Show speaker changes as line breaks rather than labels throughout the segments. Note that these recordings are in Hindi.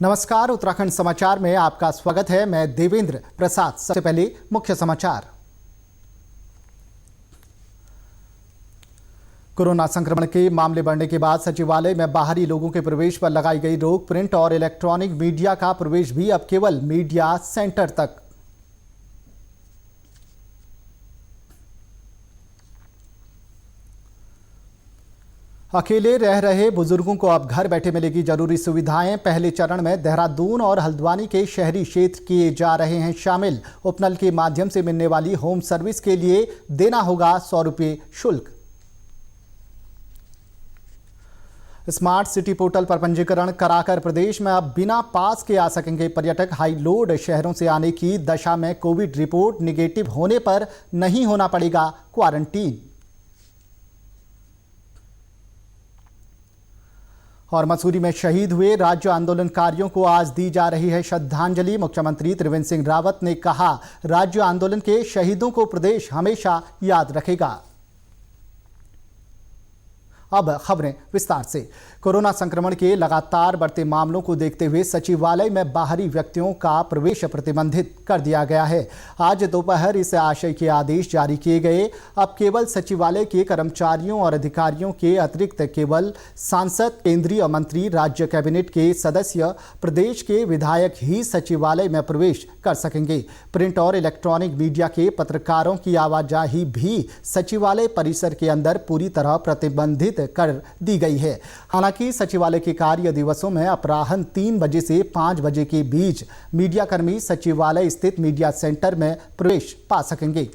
नमस्कार, उत्तराखंड समाचार में आपका स्वागत है। मैं देवेंद्र प्रसाद। सबसे पहले मुख्य समाचार। कोरोना संक्रमण के मामले बढ़ने के बाद सचिवालय में बाहरी लोगों के प्रवेश पर लगाई गई रोक। प्रिंट और इलेक्ट्रॉनिक मीडिया का प्रवेश भी अब केवल मीडिया सेंटर तक। अकेले रह रहे बुजुर्गों को अब घर बैठे मिलेगी जरूरी सुविधाएं। पहले चरण में देहरादून और हल्द्वानी के शहरी क्षेत्र किए जा रहे हैं शामिल। उपनल के माध्यम से मिलने वाली होम सर्विस के लिए देना होगा 100 रुपये शुल्क। स्मार्ट सिटी पोर्टल पर पंजीकरण कराकर प्रदेश में अब बिना पास के आ सकेंगे पर्यटक। हाई लोड शहरों से आने की दशा में कोविड रिपोर्ट निगेटिव होने पर नहीं होना पड़ेगा क्वारंटीन। और मसूरी में शहीद हुए राज्य आंदोलनकारियों को आज दी जा रही है श्रद्धांजलि। मुख्यमंत्री त्रिवेंद्र सिंह रावत ने कहा, राज्य आंदोलन के शहीदों को प्रदेश हमेशा याद रखेगा। अब खबरें विस्तार से। कोरोना संक्रमण के लगातार बढ़ते मामलों को देखते हुए सचिवालय में बाहरी व्यक्तियों का प्रवेश प्रतिबंधित कर दिया गया है। आज दोपहर इस आशय के आदेश जारी किए गए। अब केवल सचिवालय के कर्मचारियों और अधिकारियों के अतिरिक्त केवल सांसद, केंद्रीय मंत्री, राज्य कैबिनेट के सदस्य, प्रदेश के विधायक ही सचिवालय में प्रवेश कर सकेंगे। प्रिंट और इलेक्ट्रॉनिक मीडिया के पत्रकारों की आवाजाही भी सचिवालय परिसर के अंदर पूरी तरह प्रतिबंधित कर दी गई है। हालांकि सचिवालय के कार्य दिवसों में अपराह्न 3 बजे से 5 बजे के बीच मीडियाकर्मी सचिवालय स्थित मीडिया सेंटर में प्रवेश पा सकेंगे।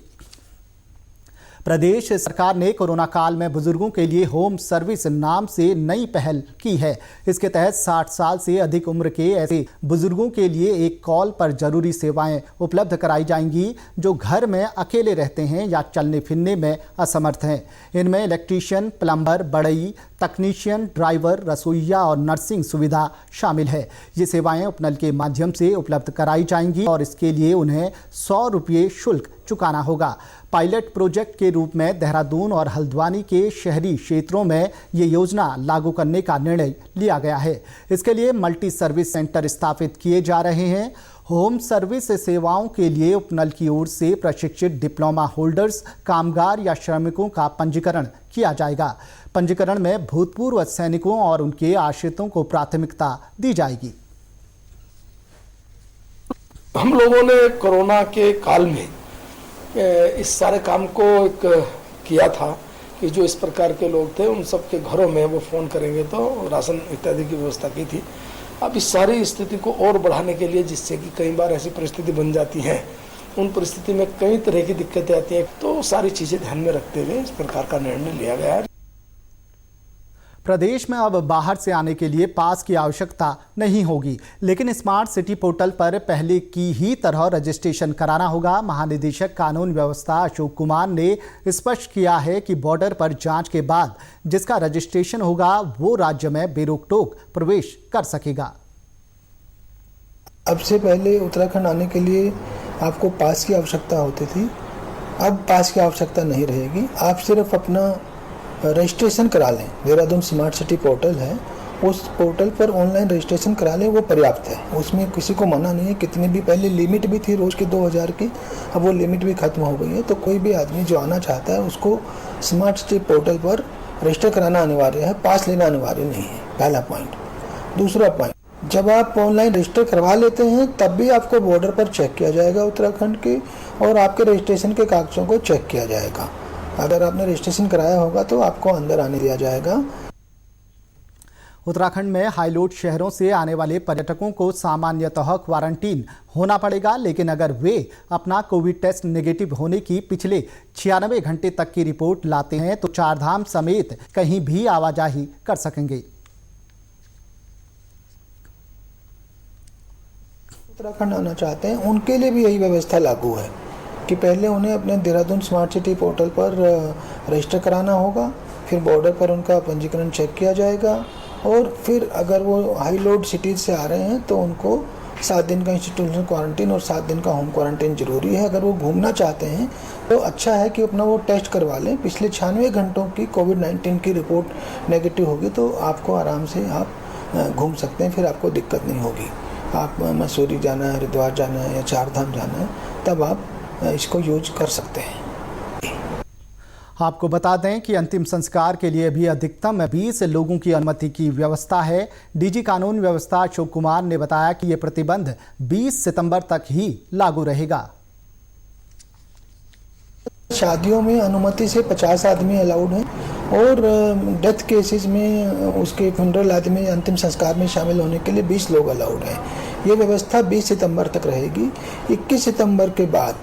प्रदेश सरकार ने कोरोना काल में बुजुर्गों के लिए होम सर्विस नाम से नई पहल की है। इसके तहत 60 साल से अधिक उम्र के ऐसे बुजुर्गों के लिए एक कॉल पर जरूरी सेवाएं उपलब्ध कराई जाएंगी जो घर में अकेले रहते हैं या चलने फिरने में असमर्थ हैं। इनमें इलेक्ट्रीशियन, प्लम्बर, बढ़ई, तकनीशियन, ड्राइवर, रसोइया और नर्सिंग सुविधा शामिल है। ये सेवाएं उपनल के माध्यम से उपलब्ध कराई जाएंगी और इसके लिए उन्हें 100 रुपये शुल्क चुकाना होगा। पायलट प्रोजेक्ट के रूप में देहरादून और हल्द्वानी के शहरी क्षेत्रों में ये योजना लागू करने का निर्णय लिया गया है। इसके लिए मल्टी सर्विस सेंटर स्थापित किए जा रहे हैं। होम सर्विस सेवाओं के लिए उपनल की ओर से प्रशिक्षित डिप्लोमा होल्डर्स, कामगार या श्रमिकों का पंजीकरण किया जाएगा। पंजीकरण में भूतपूर्व सैनिकों और उनके आश्रितों को प्राथमिकता दी जाएगी।
हम लोगों ने कोरोना के काल में इस सारे काम को किया था कि जो इस प्रकार के लोग थे उन सब के घरों में वो फ़ोन करेंगे तो राशन इत्यादि की व्यवस्था की थी। अब इस सारी स्थिति को और बढ़ाने के लिए, जिससे कि कई बार ऐसी परिस्थिति बन जाती है, उन परिस्थिति में कई तरह की दिक्कतें आती हैं, तो सारी चीज़ें ध्यान में रखते हुए इस प्रकार का निर्णय लिया गया है।
प्रदेश में अब बाहर से आने के लिए पास की आवश्यकता नहीं होगी, लेकिन स्मार्ट सिटी पोर्टल पर पहले की ही तरह रजिस्ट्रेशन कराना होगा। महानिदेशक कानून व्यवस्था अशोक कुमार ने स्पष्ट किया है कि बॉर्डर पर जांच के बाद जिसका रजिस्ट्रेशन होगा वो राज्य में बेरोक-टोक प्रवेश कर सकेगा।
अब से पहले उत्तराखंड आने के लिए आपको पास की आवश्यकता होती थी, अब पास की आवश्यकता नहीं रहेगी। आप सिर्फ अपना रजिस्ट्रेशन करा लें। देहरादून स्मार्ट सिटी पोर्टल है, उस पोर्टल पर ऑनलाइन रजिस्ट्रेशन करा लें, वो पर्याप्त है। उसमें किसी को मना नहीं है। कितनी भी पहले लिमिट भी थी रोज़ की 2000 की, अब वो लिमिट भी खत्म हो गई है। तो कोई भी आदमी जो आना चाहता है उसको स्मार्ट सिटी पोर्टल पर रजिस्टर कराना अनिवार्य है, पास लेना अनिवार्य नहीं है। पहला पॉइंट। दूसरा पॉइंट, जब आप ऑनलाइन रजिस्टर करवा लेते हैं तब भी आपको बॉर्डर पर चेक किया जाएगा उत्तराखंड के, और आपके रजिस्ट्रेशन के कागजों को चेक किया जाएगा। अगर आपने रजिस्ट्रेशन कराया होगा तो आपको अंदर आने दिया जाएगा।
उत्तराखंड में हाईलोड शहरों से आने वाले पर्यटकों को सामान्यतः क्वारंटीन होना पड़ेगा, लेकिन अगर वे अपना कोविड टेस्ट नेगेटिव होने की पिछले 96 घंटे तक की रिपोर्ट लाते हैं तो चारधाम समेत कहीं भी आवाजाही कर सकेंगे।
उत्तराखंड आना चाहते हैं उनके लिए भी यही व्यवस्था लागू है कि पहले उन्हें अपने देहरादून स्मार्ट सिटी पोर्टल पर रजिस्टर कराना होगा, फिर बॉर्डर पर उनका पंजीकरण चेक किया जाएगा, और फिर अगर वो हाई लोड सिटीज़ से आ रहे हैं तो उनको 7 दिन का इंस्टीट्यूशनल क्वारंटीन और 7 दिन का होम क्वारंटीन जरूरी है। अगर वो घूमना चाहते हैं तो अच्छा है कि अपना वो टेस्ट करवा लें। पिछले 96 घंटों की कोविड-19 की रिपोर्ट नेगेटिव होगी तो आपको आराम से आप घूम सकते हैं, फिर आपको दिक्कत नहीं होगी। आप मसूरी जाना है, हरिद्वार जाना है या चारधाम जाना है, तब आप इसको यूज कर सकते हैं।
आपको बता दें कि अंतिम संस्कार के लिए भी अधिकतम 20 लोगों की अनुमति की व्यवस्था है। डीजी कानून व्यवस्था अशोक कुमार ने बताया कि ये प्रतिबंध 20 सितंबर तक ही लागू रहेगा।
शादियों में अनुमति से 50 आदमी अलाउड हैं और डेथ केसेस में उसके फ्यूनरल आदि में अंतिम संस्कार में शामिल होने के लिए 20 लोग अलाउड हैं। ये व्यवस्था 20 सितंबर तक रहेगी। 21 सितंबर के बाद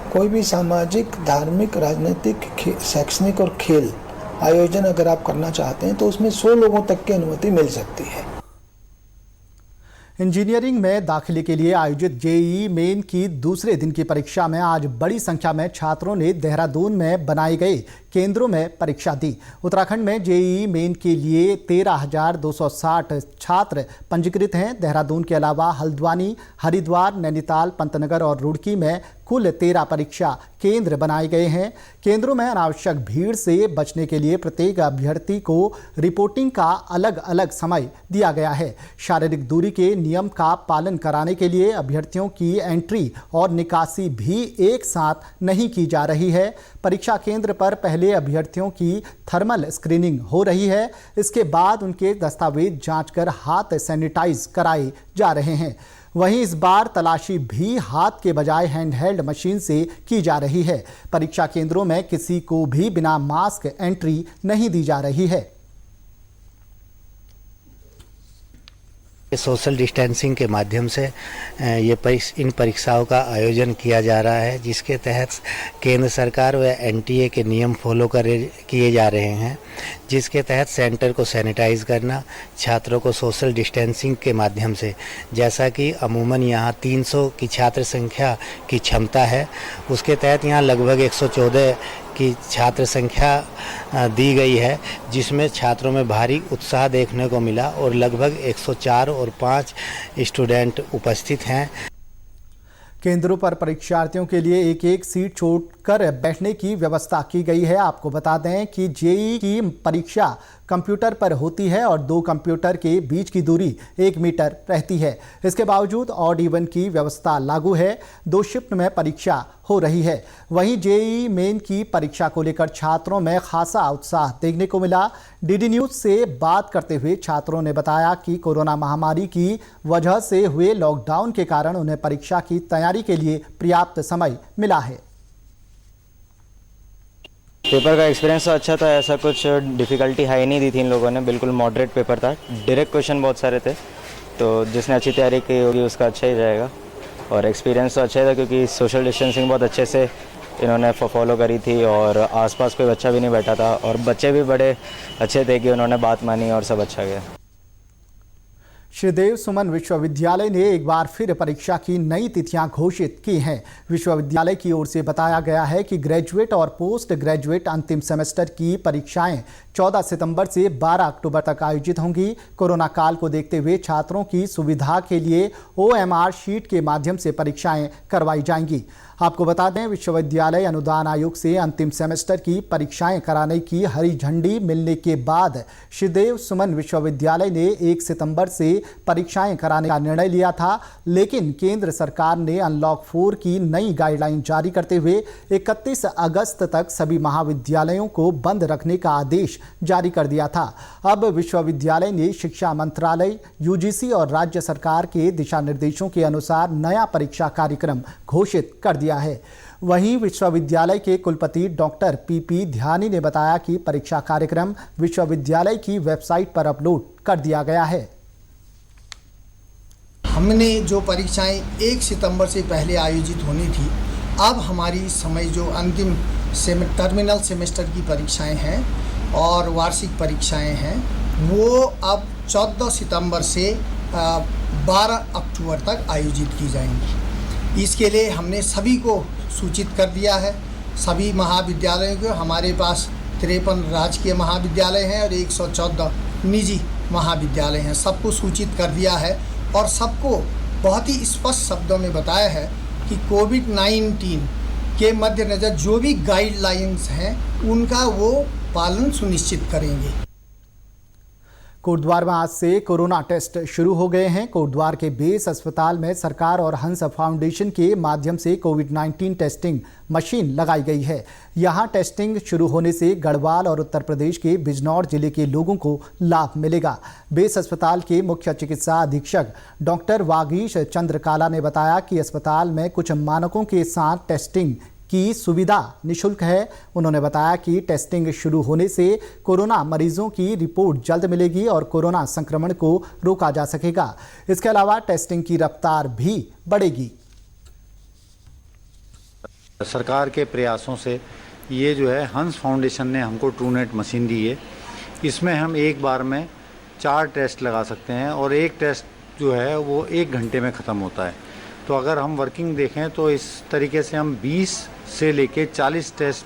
कोई भी सामाजिक, धार्मिक, राजनीतिक, शैक्षणिक और खेल आयोजन अगर आप करना चाहते हैं तो उसमें 100 लोगों तक की अनुमति मिल सकती है।
इंजीनियरिंग में दाखिले के लिए आयोजित जेईई मेन की दूसरे दिन की परीक्षा में आज बड़ी संख्या में छात्रों ने देहरादून में बनाए गए केंद्रों में परीक्षा दी। उत्तराखंड में जेईई मेन के लिए 13,260 छात्र पंजीकृत हैं। देहरादून के अलावा हल्द्वानी, हरिद्वार, नैनीताल, पंतनगर और रुड़की में कुल 13 परीक्षा केंद्र बनाए गए हैं। केंद्रों में अनावश्यक भीड़ से बचने के लिए प्रत्येक अभ्यर्थी को रिपोर्टिंग का अलग अलग समय दिया गया है। शारीरिक दूरी के नियम का पालन कराने के लिए अभ्यर्थियों की एंट्री और निकासी भी एक साथ नहीं की जा रही है। परीक्षा केंद्र पर पहले अभ्यर्थियों की थर्मल स्क्रीनिंग हो रही है। इसके बाद उनके दस्तावेज जांच कर हाथ सैनिटाइज कराए जा रहे हैं। वहीं इस बार तलाशी भी हाथ के बजाय हैंडहेल्ड मशीन से की जा रही है। परीक्षा केंद्रों में किसी को भी बिना मास्क एंट्री नहीं दी जा रही है।
सोशल डिस्टेंसिंग के माध्यम से इन परीक्षाओं का आयोजन किया जा रहा है, जिसके तहत केंद्र सरकार व एनटीए के नियम फॉलो किए जा रहे हैं, जिसके तहत सेंटर को सैनिटाइज करना, छात्रों को सोशल डिस्टेंसिंग के माध्यम से, जैसा कि अमूमन यहाँ 300 की छात्र संख्या की क्षमता है, उसके तहत यहाँ लगभग 114 की छात्र संख्या दी गई है, जिसमें छात्रों में भारी उत्साह देखने को मिला और लगभग 104 और 5 स्टूडेंट उपस्थित हैं।
केंद्रों पर परीक्षार्थियों के लिए एक एक सीट छोड़कर बैठने की व्यवस्था की गई है। आपको बता दें कि जेईई की परीक्षा कंप्यूटर पर होती है और 2 कंप्यूटर के बीच की दूरी 1 मीटर रहती है। इसके बावजूद ऑड इवन की व्यवस्था लागू है। 2 शिफ्ट में परीक्षा हो रही है। वहीं जेईई मेन की परीक्षा को लेकर छात्रों में खासा उत्साह देखने को मिला। डीडी न्यूज से बात करते हुए छात्रों ने बताया कि कोरोना महामारी की वजह से हुए लॉकडाउन के कारण उन्हें परीक्षा की तैयारी के लिए पर्याप्त समय मिला है।
पेपर का एक्सपीरियंस तो अच्छा था, ऐसा कुछ डिफ़िकल्टी हाई नहीं दी थी इन लोगों ने, बिल्कुल मॉडरेट पेपर था। डायरेक्ट क्वेश्चन बहुत सारे थे, तो जिसने अच्छी तैयारी की होगी उसका अच्छा ही जाएगा। और एक्सपीरियंस तो अच्छा ही था क्योंकि सोशल डिस्टेंसिंग बहुत अच्छे से इन्होंने फॉलो करी थी और आसपास कोई बच्चा भी नहीं बैठा था और बच्चे भी बड़े अच्छे थे कि उन्होंने बात मानी और सब अच्छा गया।
श्रीदेव सुमन विश्वविद्यालय ने एक बार फिर परीक्षा की नई तिथियां घोषित की हैं। विश्वविद्यालय की ओर से बताया गया है कि ग्रेजुएट और पोस्ट ग्रेजुएट अंतिम सेमेस्टर की परीक्षाएं 14 सितंबर से 12 अक्टूबर तक आयोजित होंगी। कोरोना काल को देखते हुए छात्रों की सुविधा के लिए OMR शीट के माध्यम से परीक्षाएं करवाई जाएंगी। आपको बता दें, विश्वविद्यालय अनुदान आयोग से अंतिम सेमेस्टर की परीक्षाएं कराने की हरी झंडी मिलने के बाद श्रीदेव सुमन विश्वविद्यालय ने 1 सितंबर से परीक्षाएं कराने का निर्णय लिया था, लेकिन केंद्र सरकार ने अनलॉक 4 की नई गाइडलाइन जारी करते हुए 31 अगस्त तक सभी महाविद्यालयों को बंद रखने का आदेश जारी कर दिया था। अब विश्वविद्यालय ने शिक्षा मंत्रालय, UGC और राज्य सरकार के दिशा निर्देशों के अनुसार नया परीक्षा कार्यक्रम घोषित कर दिया है। वहीं विश्वविद्यालय के कुलपति डॉक्टर PP ध्यानी ने बताया कि परीक्षा कार्यक्रम विश्वविद्यालय की वेबसाइट पर अपलोड कर दिया गया है।
हमने जो परीक्षाएं 1 सितंबर से पहले आयोजित होनी थी, अब हमारी समय जो अंतिम टर्मिनल सेमेस्टर की परीक्षाएं हैं और वार्षिक परीक्षाएं हैं, वो अब 14 सितंबर से 12 अक्टूबर तक आयोजित की जाएंगी। इसके लिए हमने सभी को सूचित कर दिया है। सभी महाविद्यालयों को, हमारे पास 53 राजकीय महाविद्यालय हैं और 114 निजी महाविद्यालय हैं, सबको सूचित कर दिया है और सबको बहुत ही स्पष्ट शब्दों में बताया है कि कोविड-19 के मद्देनज़र जो भी गाइडलाइंस हैं उनका वो पालन सुनिश्चित करेंगे।
कोटद्वार में आज से कोरोना टेस्ट शुरू हो गए हैं। कोटद्वार के बेस अस्पताल में सरकार और हंस फाउंडेशन के माध्यम से कोविड-19 टेस्टिंग मशीन लगाई गई है। यहां टेस्टिंग शुरू होने से गढ़वाल और उत्तर प्रदेश के बिजनौर जिले के लोगों को लाभ मिलेगा। बेस अस्पताल के मुख्य चिकित्सा अधीक्षक डॉक्टर वागीश चंद्रकाला ने बताया कि अस्पताल में कुछ मानकों के साथ टेस्टिंग की सुविधा निशुल्क है। उन्होंने बताया कि टेस्टिंग शुरू होने से कोरोना मरीजों की रिपोर्ट जल्द मिलेगी और कोरोना संक्रमण को रोका जा सकेगा। इसके अलावा टेस्टिंग की रफ्तार भी बढ़ेगी।
सरकार के प्रयासों से ये जो है हंस फाउंडेशन ने हमको ट्रूनेट मशीन दी है। इसमें हम एक बार में 4 टेस्ट लगा सकते हैं और एक टेस्ट जो है वो 1 घंटे में ख़त्म होता है। तो अगर हम वर्किंग देखें तो इस तरीके से हम 20 से लेके 40 टेस्ट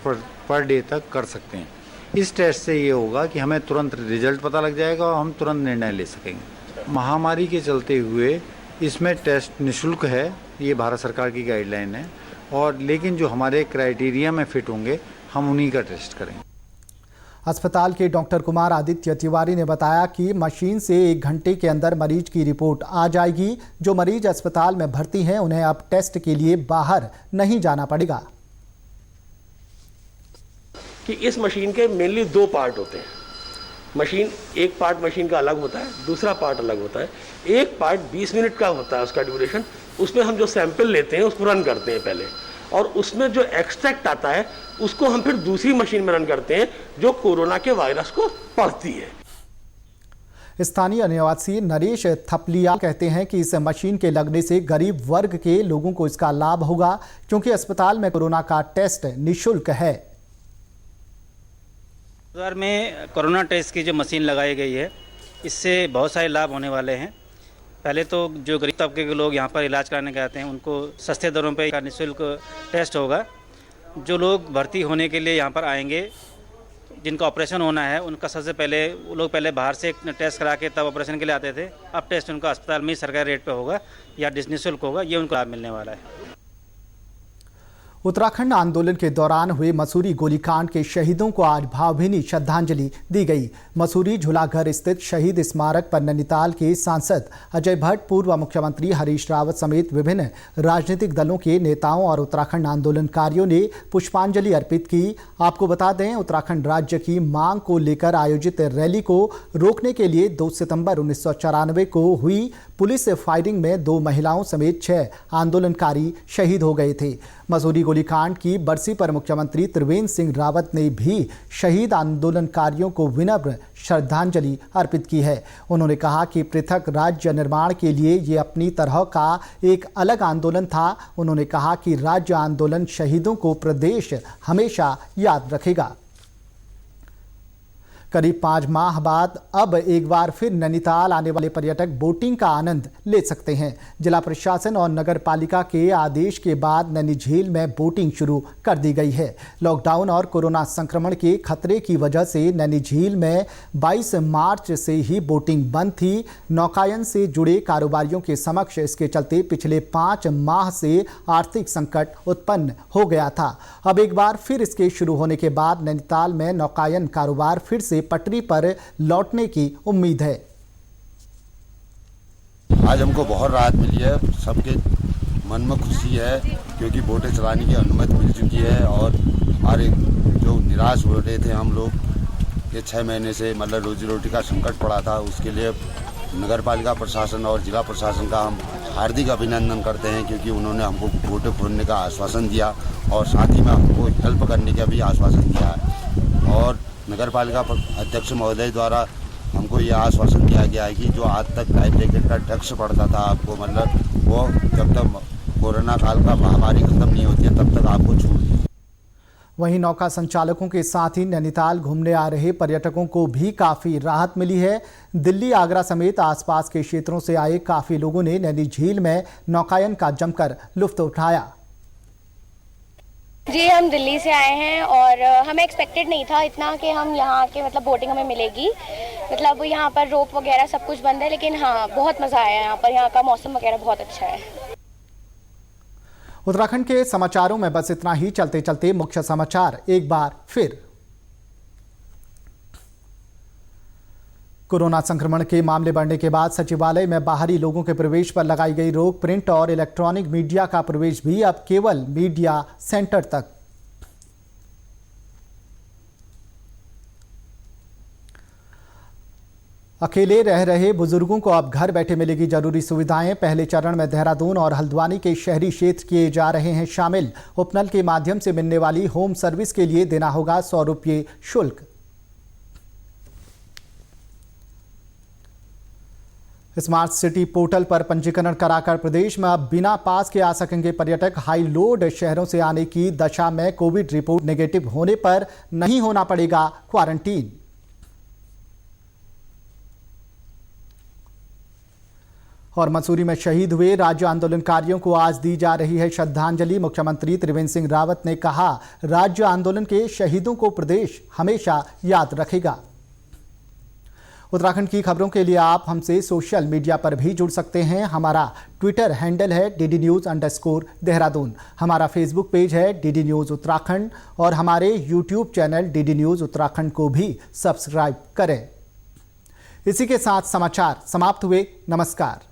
पर डे तक कर सकते हैं। इस टेस्ट से ये होगा कि हमें तुरंत रिजल्ट पता लग जाएगा और हम तुरंत निर्णय ले सकेंगे। महामारी के चलते हुए इसमें टेस्ट निःशुल्क है, ये भारत सरकार की गाइडलाइन है, और लेकिन जो हमारे क्राइटेरिया में फिट होंगे हम उन्हीं का टेस्ट करेंगे।
अस्पताल के डॉक्टर कुमार आदित्य तिवारी ने बताया कि मशीन से 1 घंटे के अंदर मरीज की रिपोर्ट आ जाएगी। जो मरीज अस्पताल में भर्ती हैं उन्हें अब टेस्ट के लिए बाहर नहीं जाना पड़ेगा।
कि इस मशीन के मेनली 2 पार्ट होते हैं। मशीन एक पार्ट मशीन का अलग होता है, दूसरा पार्ट अलग होता है। एक पार्ट 20 मिनट का होता है उसका ड्यूरेशन। उसमें हम जो सैंपल लेते हैं उसको रन करते हैं पहले, और उसमें जो एक्सट्रैक्ट आता है उसको हम फिर दूसरी मशीन में रन करते हैं जो कोरोना के वायरस को पढ़ती है।
स्थानीय निवासी नरेश थपलिया कहते हैं कि इस मशीन के लगने से गरीब वर्ग के लोगों को इसका लाभ होगा, क्योंकि अस्पताल में कोरोना का टेस्ट निःशुल्क है।
कोटद्वार में कोरोना टेस्ट की जो मशीन लगाई गई है, इससे बहुत सारे लाभ होने वाले हैं। पहले तो जो गरीब तबके के लोग यहाँ पर इलाज कराने के आते हैं उनको सस्ते दरों पे निःशुल्क टेस्ट होगा। जो लोग भर्ती होने के लिए यहाँ पर आएंगे, जिनका ऑपरेशन होना है, उनका सबसे पहले वो लोग पहले बाहर से टेस्ट करा के तब ऑपरेशन के लिए आते थे। अब टेस्ट उनका अस्पताल में ही सरकारी रेट पे होगा या निःशुल्क होगा, ये उनको लाभ मिलने वाला है।
उत्तराखंड आंदोलन के दौरान हुए मसूरी गोलीकांड के शहीदों को आज भावभीनी श्रद्धांजलि दी गई। मसूरी झूलाघर स्थित शहीद स्मारक पर नैनीताल के सांसद अजय भट्ट, पूर्व मुख्यमंत्री हरीश रावत समेत विभिन्न राजनीतिक दलों के नेताओं और उत्तराखंड आंदोलनकारियों ने पुष्पांजलि अर्पित की। आपको बता दें, उत्तराखंड राज्य की मांग को लेकर आयोजित रैली को रोकने के लिए 2 सितंबर 1994 को हुई पुलिस फायरिंग में 2 महिलाओं समेत 6 आंदोलनकारी शहीद हो गए थे। मसूरी गोलीकांड की बरसी पर मुख्यमंत्री त्रिवेंद्र सिंह रावत ने भी शहीद आंदोलनकारियों को विनम्र श्रद्धांजलि अर्पित की है। उन्होंने कहा कि पृथक राज्य निर्माण के लिए ये अपनी तरह का एक अलग आंदोलन था। उन्होंने कहा कि राज्य आंदोलन शहीदों को प्रदेश हमेशा याद रखेगा। करीब 5 माह बाद अब एक बार फिर नैनीताल आने वाले पर्यटक बोटिंग का आनंद ले सकते हैं। जिला प्रशासन और नगर पालिका के आदेश के बाद नैनी झील में बोटिंग शुरू कर दी गई है। लॉकडाउन और कोरोना संक्रमण के खतरे की वजह से नैनी झील में 22 मार्च से ही बोटिंग बंद थी। नौकायन से जुड़े कारोबारियों के समक्ष इसके चलते पिछले 5 माह से आर्थिक संकट उत्पन्न हो गया था। अब एक बार फिर इसके शुरू होने के बाद नैनीताल में नौकायन कारोबार फिर से पटरी पर लौटने की उम्मीद है।
आज हमको बहुत राहत मिली है, सबके मन में खुशी है, क्योंकि बोटें चलाने की अनुमति मिल चुकी है। और हमारे जो निराश हो रहे थे हम लोग कि 6 महीने से मतलब रोजी रोटी का संकट पड़ा था, उसके लिए नगर पालिका प्रशासन और जिला प्रशासन का हम हार्दिक अभिनंदन करते हैं, क्योंकि उन्होंने हमको बोटें खोलने का आश्वासन दिया और साथ ही में हमको हेल्प करने का भी आश्वासन दिया है। और नगर पालिका अध्यक्ष महोदय द्वारा हमको ये आश्वासन दिया गया है कि जो आज तक लाइफ जैकेट का टैक्स पड़ता था आपको, मतलब वो जब तक कोरोना काल का महामारी खत्म नहीं होती है तब तक आपको छूट दी।
वहीं नौका संचालकों के साथ ही नैनीताल घूमने आ रहे पर्यटकों को भी काफ़ी राहत मिली है। दिल्ली, आगरा समेत आसपास के क्षेत्रों से आए काफ़ी लोगों ने नैनी झील में नौकायन का जमकर लुत्फ उठाया।
जी, हम दिल्ली से आए हैं और हमें एक्सपेक्टेड नहीं था इतना कि हम यहाँ के मतलब बोटिंग हमें मिलेगी। मतलब यहाँ पर रोप वगैरह सब कुछ बंद है, लेकिन हाँ बहुत मज़ा आया यहाँ पर। यहाँ का मौसम वगैरह बहुत अच्छा है।
उत्तराखंड के समाचारों में बस इतना ही। चलते चलते मुख्य समाचार एक बार फिर। कोरोना संक्रमण के मामले बढ़ने के बाद सचिवालय में बाहरी लोगों के प्रवेश पर लगाई गई रोक, प्रिंट और इलेक्ट्रॉनिक मीडिया का प्रवेश भी अब केवल मीडिया सेंटर तक। अकेले रह रहे बुजुर्गों को अब घर बैठे मिलेगी जरूरी सुविधाएं। पहले चरण में देहरादून और हल्द्वानी के शहरी क्षेत्र किए जा रहे हैं शामिल। उपनल के माध्यम से मिलने वाली होम सर्विस के लिए देना होगा 100 रुपये शुल्क। स्मार्ट सिटी पोर्टल पर पंजीकरण कराकर प्रदेश में अब बिना पास के आ सकेंगे पर्यटक। हाई लोड शहरों से आने की दशा में कोविड रिपोर्ट नेगेटिव होने पर नहीं होना पड़ेगा क्वारंटीन। और मसूरी में शहीद हुए राज्य आंदोलनकारियों को आज दी जा रही है श्रद्धांजलि। मुख्यमंत्री त्रिवेंद्र सिंह रावत ने कहा, राज्य आंदोलन के शहीदों को प्रदेश हमेशा याद रखेगा। उत्तराखंड की खबरों के लिए आप हमसे सोशल मीडिया पर भी जुड़ सकते हैं। हमारा ट्विटर हैंडल है DDNews_देहरादून। हमारा फेसबुक पेज है DD न्यूज़ उत्तराखंड और हमारे YouTube channel DD news Uttarakhand को भी सब्सक्राइब करें। इसी के साथ समाचार समाप्त हुए। नमस्कार।